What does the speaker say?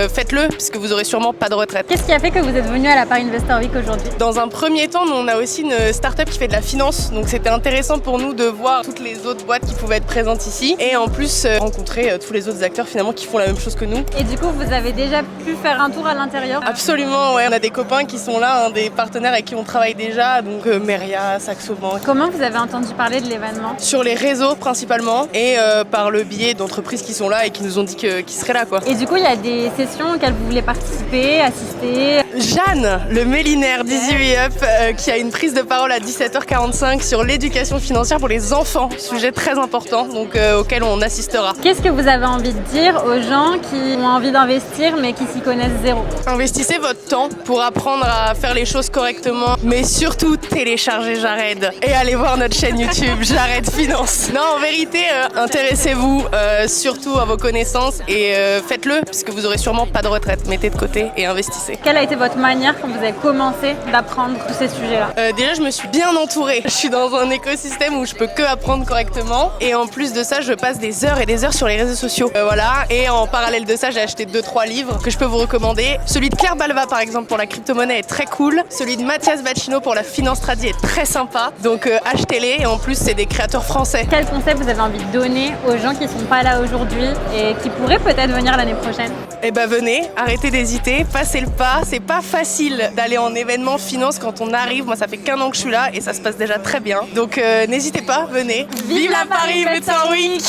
faites-le puisque vous aurez sûrement pas de retraite. Qu'est-ce qui a fait que vous êtes venu à la Paris Investor Week aujourd'hui? Dans un premier temps, nous on a aussi une start-up qui fait de la finance, donc c'était intéressant pour nous de voir toutes les autres boîtes qui pouvaient être présentes ici et en plus rencontrer tous les autres acteurs finalement qui font la même chose que nous. Et du coup, vous avez déjà pu faire un tour à l'intérieur? Absolument, ouais. On a des copains qui sont là, des partenaires avec qui on travaille déjà, donc Meria, Saxo Bank. Comment vous avez entendu parler de l'événement? Sur les réseaux principalement et par le biais d'entreprises qui sont là et qui nous ont dit qu'ils seraient là quoi. Et du coup, il y a des sessions auxquelles vous voulez participer, assister? Jeanne, le millionnaire d'Easy Up, qui a une prise de parole à 17h45 sur l'éducation financière pour les enfants, sujet très important donc auquel on assistera. Qu'est-ce que vous avez envie de dire aux gens qui ont envie d'investir mais qui s'y connaissent zéro? Investissez votre temps pour apprendre à faire les choses correctement, mais surtout téléchargez Jared et allez voir notre chaîne YouTube Jared Finance. Non, en vérité, intéressez-vous surtout à vos connaissances et faites-le puisque vous aurez sûrement pas de retraite. Mettez de côté et investissez. Quelle a été votre manière quand vous avez commencé d'apprendre tous ces sujets-là? Déjà, je me suis bien entourée. Je suis dans un écosystème où je peux que apprendre correctement et en plus de ça, je passe des heures et des heures sur les réseaux sociaux. Voilà, et en parallèle de ça, j'ai acheté 2-3 livres que je peux vous recommander. Celui de Claire Balva par exemple pour la crypto-monnaie est très cool. Celui de Mathias Vacchino pour la finance tradi est très sympa. Donc achetez-les et en plus c'est des créateurs français. Quel conseil vous avez envie de donner aux gens qui sont pas là aujourd'hui et qui pourraient peut-être venir l'année prochaine? Eh ben venez, arrêtez d'hésiter, passez le pas. C'est pas facile d'aller en événement finance quand on arrive. Moi ça fait qu'1 an que je suis là et ça se passe déjà très bien. Donc n'hésitez pas, venez. Vive la Paris Investor Week!